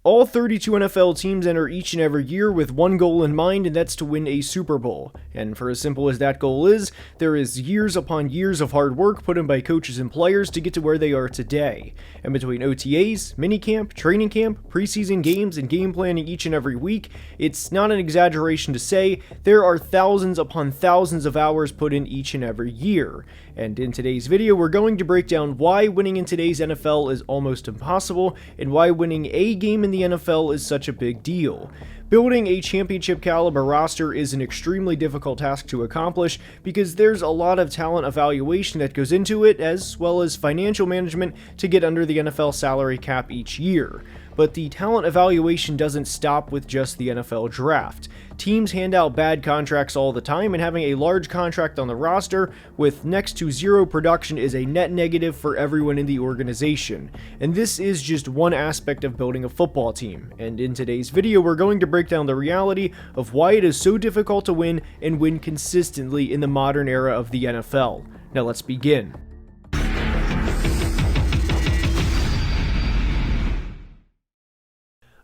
All 32 NFL teams enter each and every year with one goal in mind, and that's to win a Super Bowl. And for as simple as that goal is, there is years upon years of hard work put in by coaches and players to get to where they are today. And between OTAs, minicamp, training camp, preseason games, and game planning each and every week, it's not an exaggeration to say there are thousands upon thousands of hours put in each and every year. And in today's video, we're going to break down why winning in today's NFL is almost impossible, and why winning a game in the NFL is such a big deal. Building a championship caliber roster is an extremely difficult task to accomplish because there's a lot of talent evaluation that goes into it, as well as financial management to get under the NFL salary cap each year. But the talent evaluation doesn't stop with just the NFL draft. Teams hand out bad contracts all the time, and having a large contract on the roster with next to zero production is a net negative for everyone in the organization. And this is just one aspect of building a football team. And in today's video, we're going to break down the reality of why it is so difficult to win and win consistently in the modern era of the NFL. Now let's begin.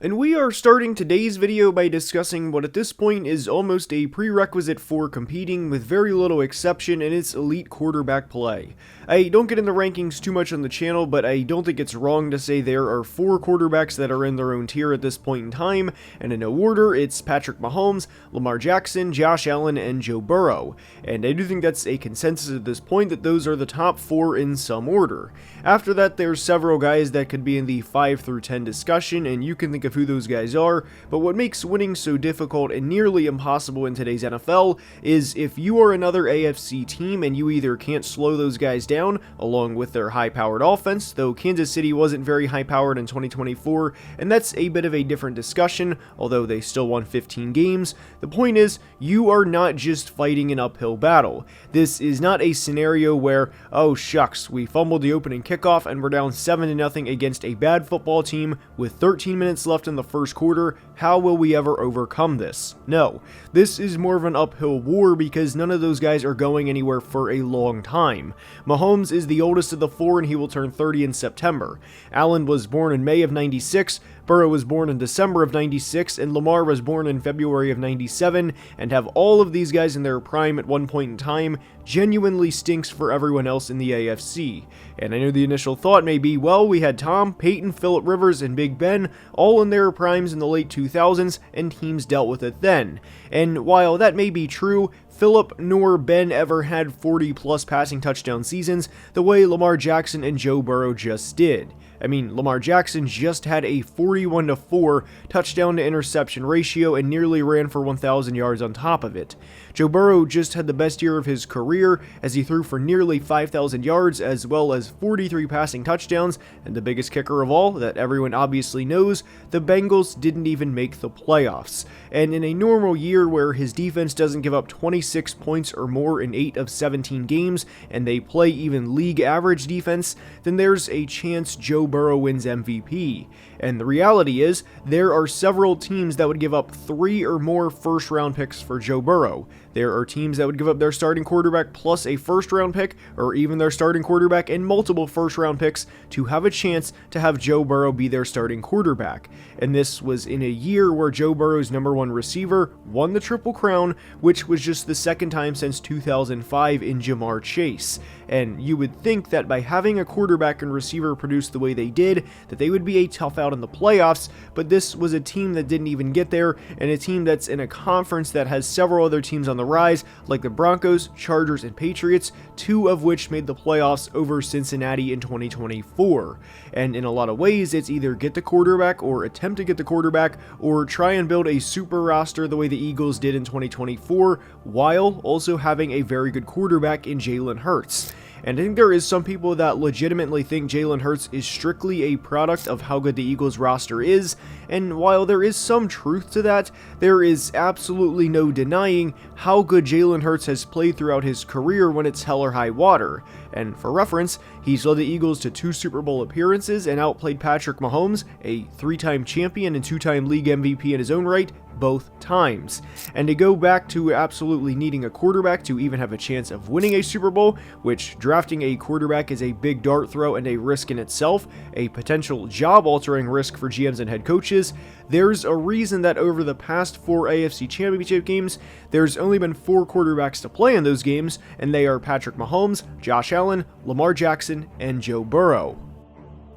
And we are starting today's video by discussing what at this point is almost a prerequisite for competing with very little exception, and it's elite quarterback play. I don't get into rankings too much on the channel, but I don't think it's wrong to say there are 4 quarterbacks that are in their own tier at this point in time, and in no order, it's Patrick Mahomes, Lamar Jackson, Josh Allen, and Joe Burrow. And I do think that's a consensus at this point that those are the top 4 in some order. After that, there's several guys that could be in the 5 through 10 discussion, and you can think of who those guys are, but what makes winning so difficult and nearly impossible in today's NFL is if you are another AFC team and you either can't slow those guys down along with their high-powered offense, though Kansas City wasn't very high-powered in 2024, and that's a bit of a different discussion, although they still won 15 games. The point is, you are not just fighting an uphill battle. This is not a scenario where, oh shucks, we fumbled the opening kickoff and we're down 7-0 against a bad football team with 13 minutes left in the first quarter. How will we ever overcome this? No, this is more of an uphill war because none of those guys are going anywhere for a long time. Mahomes is the oldest of the 4 and he will turn 30 in September. Allen was born in May of 96, Burrow was born in December of 96, and Lamar was born in February of 97, and have all of these guys in their prime at one point in time genuinely stinks for everyone else in the AFC. And I know the initial thought may be, well, we had Tom, Peyton, Phillip Rivers, and Big Ben all in their primes in the late 2000s, and teams dealt with it then. And while that may be true, Phillip nor Ben ever had 40-plus passing touchdown seasons the way Lamar Jackson and Joe Burrow just did. I mean, Lamar Jackson just had a 41-4 touchdown to interception ratio and nearly ran for 1,000 yards on top of it. Joe Burrow just had the best year of his career as he threw for nearly 5,000 yards as well as 43 passing touchdowns, and the biggest kicker of all that everyone obviously knows, the Bengals didn't even make the playoffs. And in a normal year where his defense doesn't give up 26 points or more in 8 of 17 games and they play even league average defense, then there's a chance Joe Burrow wins MVP. And the reality is, there are several teams that would give up 3 or more first-round picks for Joe Burrow. There are teams that would give up their starting quarterback plus a first-round pick, or even their starting quarterback and multiple first-round picks to have a chance to have Joe Burrow be their starting quarterback. And this was in a year where Joe Burrow's #1 receiver won the Triple Crown, which was just the second time since 2005 in Jamar Chase. And you would think that by having a quarterback and receiver produce the way they did, that they would be a tough out in the playoffs, but this was a team that didn't even get there, and a team that's in a conference that has several other teams on the rise, like the Broncos, Chargers, and Patriots, 2 of which made the playoffs over Cincinnati in 2024. And in a lot of ways, it's either get the quarterback or attempt to get the quarterback, or try and build a super roster the way the Eagles did in 2024, while also having a very good quarterback in Jalen Hurts. And I think there is some people that legitimately think Jalen Hurts is strictly a product of how good the Eagles roster is, and while there is some truth to that, there is absolutely no denying how good Jalen Hurts has played throughout his career when it's hell or high water. And for reference, he's led the Eagles to 2 Super Bowl appearances and outplayed Patrick Mahomes, a 3-time champion and 2-time league MVP in his own right, both times. And to go back to absolutely needing a quarterback to even have a chance of winning a Super Bowl, which drafting a quarterback is a big dart throw and a risk in itself, a potential job-altering risk for GMs and head coaches, there's a reason that over the past 4 AFC Championship games, there's only been 4 quarterbacks to play in those games, and they are Patrick Mahomes, Josh Allen, Lamar Jackson, and Joe Burrow.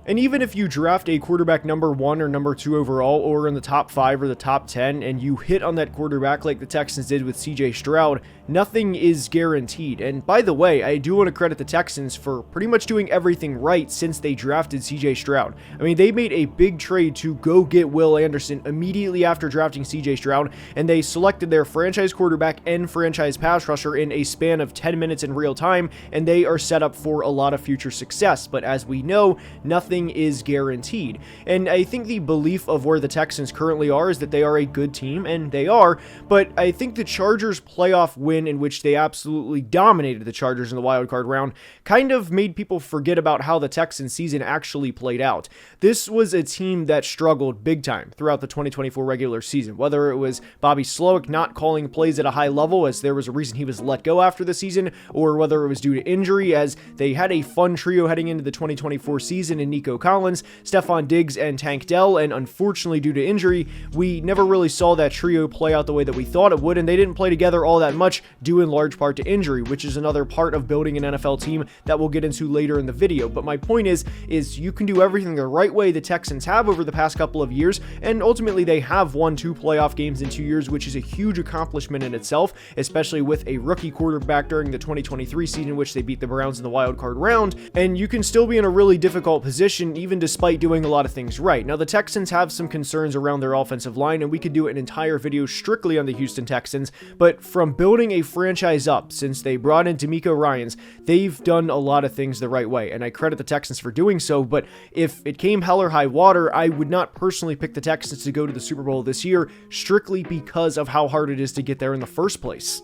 And even if you draft a quarterback number 1 or number 2 overall, or in the top 5 or the top 10, and you hit on that quarterback like the Texans did with CJ Stroud, nothing is guaranteed. And by the way, I do want to credit the Texans for pretty much doing everything right since they drafted CJ Stroud. I mean, they made a big trade to go get Will Anderson immediately after drafting CJ Stroud, and they selected their franchise quarterback and franchise pass rusher in a span of 10 minutes in real time, and they are set up for a lot of future success. But as we know, nothing is guaranteed. And I think the belief of where the Texans currently are is that they are a good team, and they are, but I think the Chargers' playoff win, in which they absolutely dominated the Chargers in the wildcard round, kind of made people forget about how the Texans season actually played out. This was a team that struggled big time throughout the 2024 regular season, whether it was Bobby Slowick not calling plays at a high level as there was a reason he was let go after the season, or whether it was due to injury as they had a fun trio heading into the 2024 season in Nico Collins, Stephon Diggs, and Tank Dell, and unfortunately due to injury, we never really saw that trio play out the way that we thought it would, and they didn't play together all that much due in large part to injury, which is another part of building an NFL team that we'll get into later in the video. But my point is you can do everything the right way the Texans have over the past couple of years, and ultimately they have won 2 playoff games in 2 years, which is a huge accomplishment in itself, especially with a rookie quarterback during the 2023 season in which they beat the Browns in the wild card round, and you can still be in a really difficult position even despite doing a lot of things right. Now, the Texans have some concerns around their offensive line, and we could do an entire video strictly on the Houston Texans, but from building a franchise up since they brought in DeMeco Ryans, they've done a lot of things the right way, and I credit the Texans for doing so. But if it came hell or high water, I would not personally pick the Texans to go to the Super Bowl this year, strictly because of how hard it is to get there in the first place.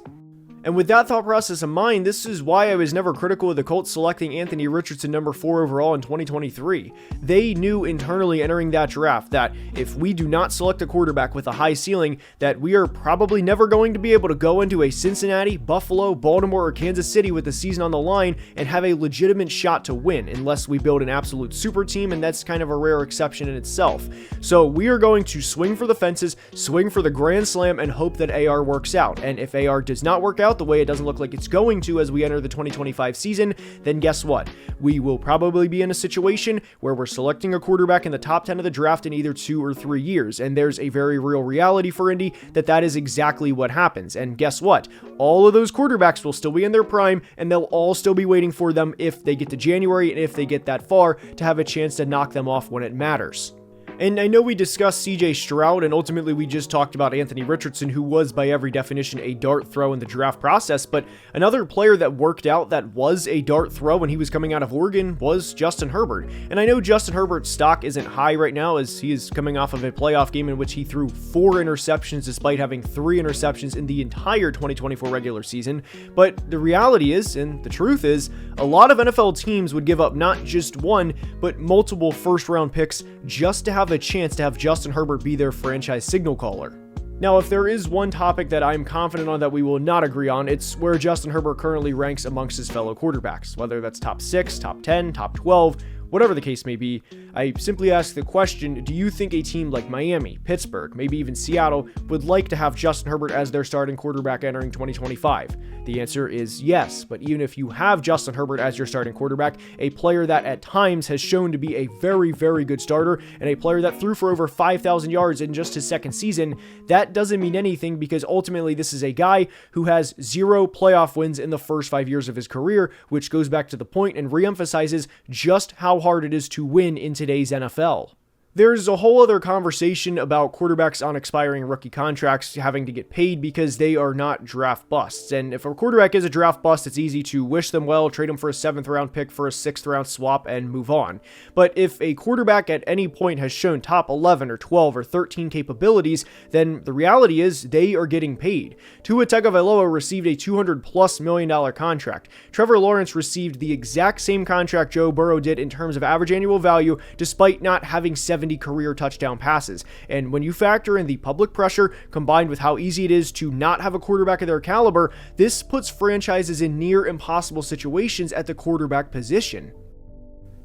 And with that thought process in mind, this is why I was never critical of the Colts selecting Anthony Richardson number 4 overall in 2023. They knew internally entering that draft that if we do not select a quarterback with a high ceiling, that we are probably never going to be able to go into a Cincinnati, Buffalo, Baltimore, or Kansas City with the season on the line and have a legitimate shot to win, unless we build an absolute super team, and that's kind of a rare exception in itself. So we are going to swing for the fences, swing for the grand slam, and hope that AR works out. And if AR does not work out the way it doesn't look like it's going to as we enter the 2025 season, then guess what? We will probably be in a situation where we're selecting a quarterback in the top 10 of the draft in either 2 or 3 years, and there's a very real reality for Indy that is exactly what happens. And guess what? All of those quarterbacks will still be in their prime, and they'll all still be waiting for them if they get to January and if they get that far to have a chance to knock them off when it matters. And I know we discussed CJ Stroud, and ultimately we just talked about Anthony Richardson, who was by every definition a dart throw in the draft process, but another player that worked out that was a dart throw when he was coming out of Oregon was Justin Herbert. And I know Justin Herbert's stock isn't high right now as he is coming off of a playoff game in which he threw 4 interceptions despite having 3 interceptions in the entire 2024 regular season, but the reality is, and the truth is, a lot of NFL teams would give up not just 1, but multiple first-round picks just to have a chance to have Justin Herbert be their franchise signal caller. Now, if there is one topic that I'm confident on that we will not agree on, it's where Justin Herbert currently ranks amongst his fellow quarterbacks, whether that's top 6, top 10, top 12, whatever the case may be. I simply ask the question, do you think a team like Miami, Pittsburgh, maybe even Seattle would like to have Justin Herbert as their starting quarterback entering 2025? The answer is yes, but even if you have Justin Herbert as your starting quarterback, a player that at times has shown to be a very, very good starter, and a player that threw for over 5,000 yards in just his second season, that doesn't mean anything because ultimately this is a guy who has 0 playoff wins in the first 5 years of his career, which goes back to the point and reemphasizes just how hard it is to win in today's NFL. There's a whole other conversation about quarterbacks on expiring rookie contracts having to get paid because they are not draft busts. And if a quarterback is a draft bust, it's easy to wish them well, trade them for a 7th round pick for a 6th round swap, and move on. But if a quarterback at any point has shown top 11 or 12 or 13 capabilities, then the reality is they are getting paid. Tua Tagovailoa received a $200+ million contract. Trevor Lawrence received the exact same contract Joe Burrow did in terms of average annual value, despite not having 7 70 career touchdown passes. And when you factor in the public pressure combined with how easy it is to not have a quarterback of their caliber, this puts franchises in near impossible situations at the quarterback position.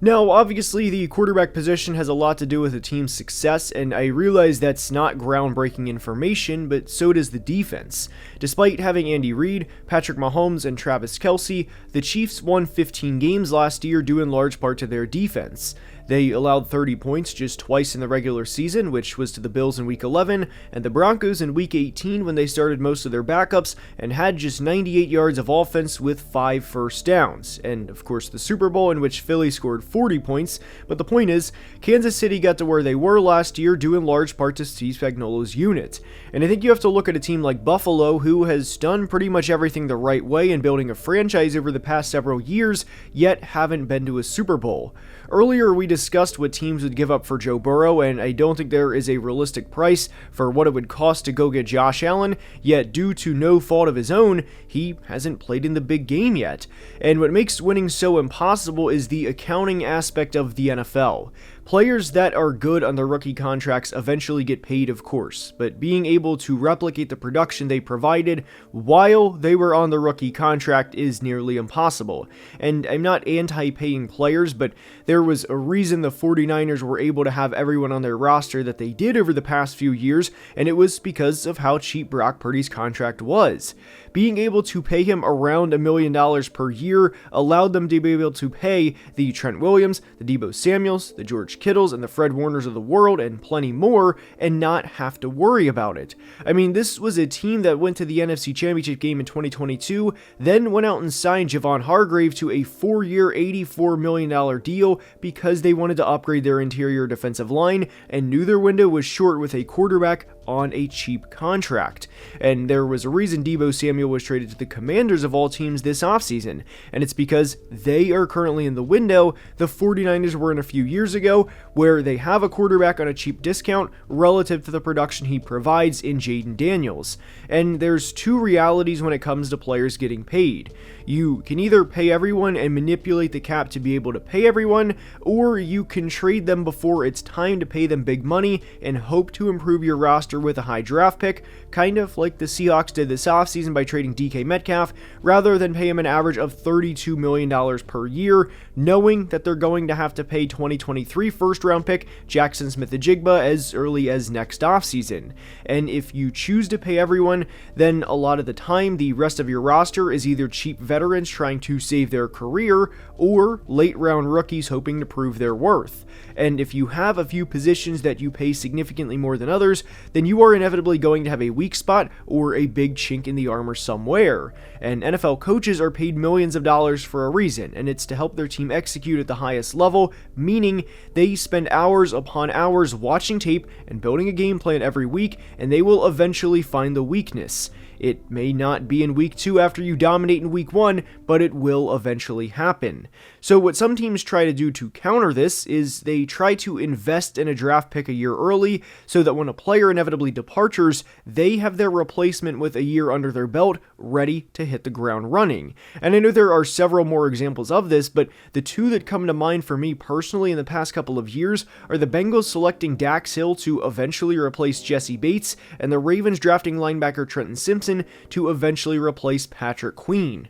Now, obviously, the quarterback position has a lot to do with a team's success, and I realize that's not groundbreaking information, but so does the defense. Despite having Andy Reid, Patrick Mahomes, and Travis Kelce, the Chiefs won 15 games last year due in large part to their defense. They allowed 30 points just twice in the regular season, which was to the Bills in Week 11, and the Broncos in Week 18 when they started most of their backups and had just 98 yards of offense with 5 first downs. And of course the Super Bowl in which Philly scored 40 points, but the point is, Kansas City got to where they were last year due in large part to Steve Spagnuolo's unit. And I think you have to look at a team like Buffalo, who has done pretty much everything the right way in building a franchise over the past several years, yet haven't been to a Super Bowl. Earlier we discussed what teams would give up for Joe Burrow, and I don't think there is a realistic price for what it would cost to go get Josh Allen, yet due to no fault of his own, he hasn't played in the big game yet. And what makes winning so impossible is the accounting aspect of the NFL. Players that are good on their rookie contracts eventually get paid, of course, but being able to replicate the production they provided while they were on the rookie contract is nearly impossible. And I'm not anti-paying players, but there was a reason the 49ers were able to have everyone on their roster that they did over the past few years, and it was because of how cheap Brock Purdy's contract was. Being able to pay him around $1 million per year allowed them to be able to pay the Trent Williams, the Deebo Samuels, the George Kittles, and the Fred Warners of the world, and plenty more, and not have to worry about it. I mean, this was a team that went to the NFC Championship game in 2022, then went out and signed Javon Hargrave to a 4-year, $84 million deal because they wanted to upgrade their interior defensive line and knew their window was short with a quarterback on a cheap contract. And there was a reason Deebo Samuel was traded to the Commanders of all teams this offseason, and it's because they are currently in the window the 49ers were in a few years ago, where they have a quarterback on a cheap discount relative to the production he provides in Jaden Daniels. And there's two realities when it comes to players getting paid. You can either pay everyone and manipulate the cap to be able to pay everyone, or you can trade them before it's time to pay them big money and hope to improve your roster with a high draft pick, kind of like the Seahawks did this offseason by trading DK Metcalf, rather than pay him an average of $32 million per year, knowing that they're going to have to pay 2023 first-round pick Jackson Smith-Njigba as early as next offseason. And if you choose to pay everyone, then a lot of the time the rest of your roster is either cheap veterans trying to save their career or late-round rookies hoping to prove their worth. And if you have a few positions that you pay significantly more than others, then you are inevitably going to have a weak spot or a big chink in the armor somewhere. And NFL coaches are paid millions of dollars for a reason, and it's to help their team execute at the highest level, meaning they spend hours upon hours watching tape and building a game plan every week, and they will eventually find the weakness. It may not be in week 2 after you dominate in week 1, but it will eventually happen. So what some teams try to do to counter this is they try to invest in a draft pick a year early so that when a player inevitably departures, they have their replacement with a year under their belt ready to hit the ground running. And I know there are several more examples of this, but the two that come to mind for me personally in the past couple of years are the Bengals selecting Dax Hill to eventually replace Jesse Bates, and the Ravens drafting linebacker Trenton Simpson to eventually replace Patrick Queen.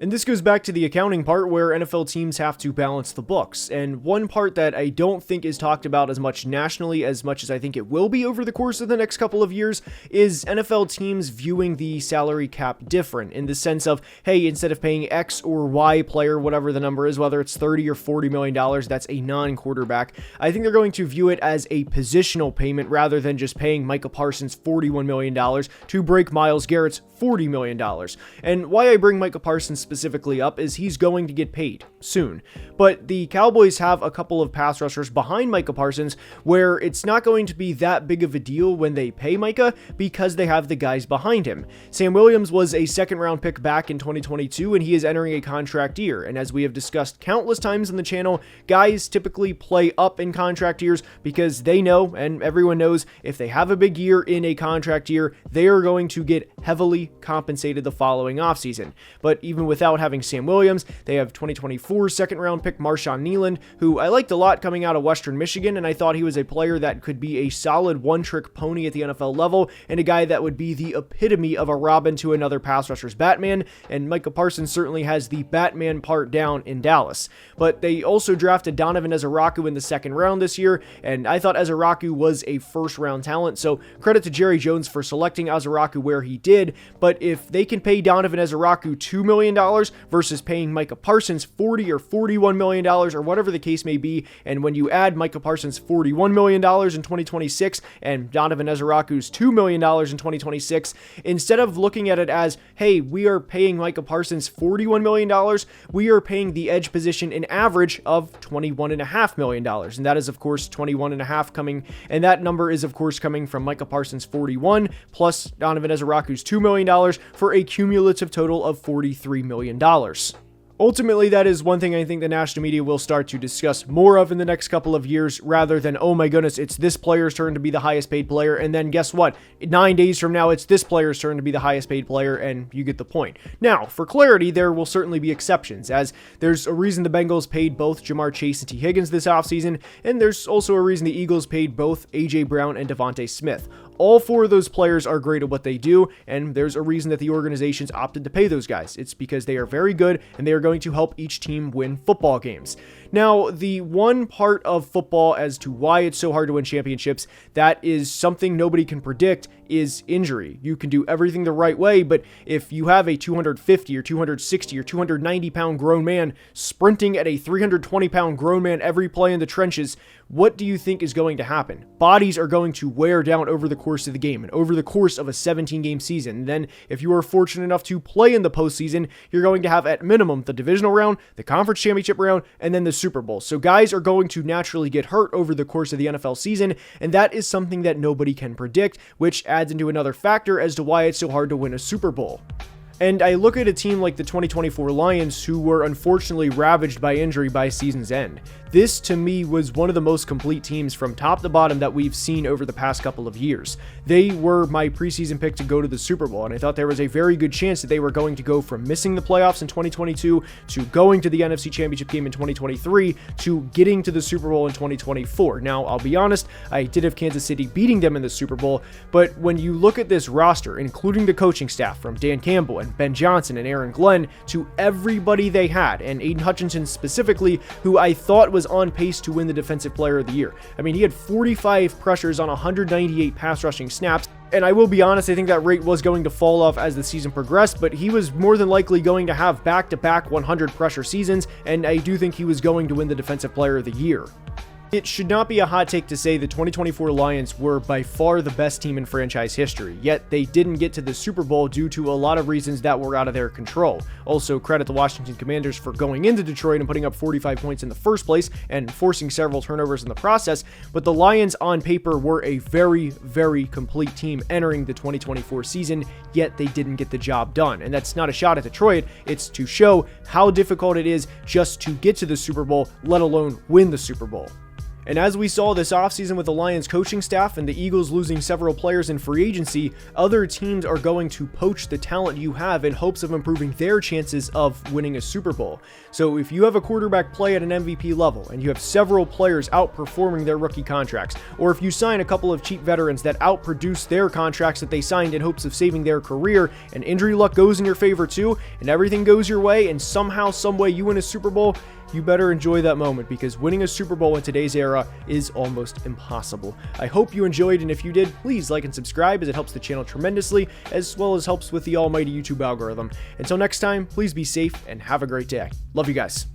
And this goes back to the accounting part where NFL teams have to balance the books. And one part that I don't think is talked about as much nationally as much as I think it will be over the course of the next couple of years is NFL teams viewing the salary cap different in the sense of, hey, instead of paying X or Y player, whatever the number is, whether it's $30 or $40 million, that's a non-quarterback. I think they're going to view it as a positional payment rather than just paying Micah Parsons $41 million to break Myles Garrett's $40 million. And why I bring Micah Parsons specifically up is he's going to get paid soon. But the Cowboys have a couple of pass rushers behind Micah Parsons where it's not going to be that big of a deal when they pay Micah because they have the guys behind him. Sam Williams was a second-round pick back in 2022, and he is entering a contract year. And as we have discussed countless times on the channel, guys typically play up in contract years because they know, and everyone knows, if they have a big year in a contract year, they are going to get heavily compensated the following offseason. But even with without having Sam Williams. They have 2024 second-round pick Marshawn Nealand, who I liked a lot coming out of Western Michigan, and I thought he was a player that could be a solid one-trick pony at the NFL level, and a guy that would be the epitome of a Robin to another pass rusher's Batman, and Micah Parsons certainly has the Batman part down in Dallas. But they also drafted Donovan Ezeraku in the second round this year, and I thought Ezeraku was a first-round talent, so credit to Jerry Jones for selecting Ezeraku where he did. But if they can pay Donovan Ezeraku $2 million versus paying Micah Parsons $40 or $41 million or whatever the case may be, and when you add Micah Parsons $41 million in 2026 and Donovan Ezeraku's $2 million in 2026, instead of looking at it as, hey, we are paying Micah Parsons $41 million, we are paying the edge position an average of $21.5 million. And that is, of course, 21.5 coming, and that number is, of course, coming from Micah Parsons' 41 plus Donovan Ezeraku's $2 million for a cumulative total of $43 million. Ultimately, that is one thing I think the national media will start to discuss more of in the next couple of years, rather than, oh my goodness, it's this player's turn to be the highest paid player, and then guess what? 9 days from now, it's this player's turn to be the highest paid player, and you get the point. Now, for clarity, there will certainly be exceptions, as there's a reason the Bengals paid both Jamar Chase and T. Higgins this offseason, and there's also a reason the Eagles paid both A.J. Brown and Devontae Smith. All four of those players are great at what they do, and there's a reason that the organizations opted to pay those guys. It's because they are very good, and they are going to help each team win football games. Now, the one part of football as to why it's so hard to win championships, that is something nobody can predict, is injury. You can do everything the right way, but if you have a 250 or 260 or 290 pound grown man sprinting at a 320 pound grown man every play in the trenches, what do you think is going to happen? Bodies are going to wear down over the course of the game and over the course of a 17-game season. And then, if you are fortunate enough to play in the postseason, you're going to have at minimum the divisional round, the conference championship round, and then the Super Bowl. So guys are going to naturally get hurt over the course of the NFL season, and that is something that nobody can predict, which adds into another factor as to why it's so hard to win a Super Bowl. And I look at a team like the 2024 Lions, who were unfortunately ravaged by injury by season's end. This, to me, was one of the most complete teams from top to bottom that we've seen over the past couple of years. They were my preseason pick to go to the Super Bowl, and I thought there was a very good chance that they were going to go from missing the playoffs in 2022 to going to the NFC Championship game in 2023 to getting to the Super Bowl in 2024. Now, I'll be honest, I did have Kansas City beating them in the Super Bowl, but when you look at this roster, including the coaching staff from Dan Campbell and Ben Johnson and Aaron Glenn to everybody they had, and Aiden Hutchinson specifically, who I thought was on pace to win the Defensive Player of the Year. I mean, he had 45 pressures on 198 pass rushing snaps, and I will be honest, I think that rate was going to fall off as the season progressed, but he was more than likely going to have back-to-back 100 pressure seasons, and I do think he was going to win the Defensive Player of the Year. It should not be a hot take to say the 2024 Lions were by far the best team in franchise history, yet they didn't get to the Super Bowl due to a lot of reasons that were out of their control. Also, credit the Washington Commanders for going into Detroit and putting up 45 points in the first place and forcing several turnovers in the process, but the Lions on paper were a very, very complete team entering the 2024 season, yet they didn't get the job done. And that's not a shot at Detroit, it's to show how difficult it is just to get to the Super Bowl, let alone win the Super Bowl. And as we saw this offseason with the Lions coaching staff and the Eagles losing several players in free agency, other teams are going to poach the talent you have in hopes of improving their chances of winning a Super Bowl. So if you have a quarterback play at an MVP level and you have several players outperforming their rookie contracts, or if you sign a couple of cheap veterans that outproduce their contracts that they signed in hopes of saving their career, and injury luck goes in your favor too, and everything goes your way, and somehow, someway you win a Super Bowl, you better enjoy that moment, because winning a Super Bowl in today's era is almost impossible. I hope you enjoyed, and if you did, please like and subscribe, as it helps the channel tremendously, as well as helps with the almighty YouTube algorithm. Until next time, please be safe and have a great day. Love you guys.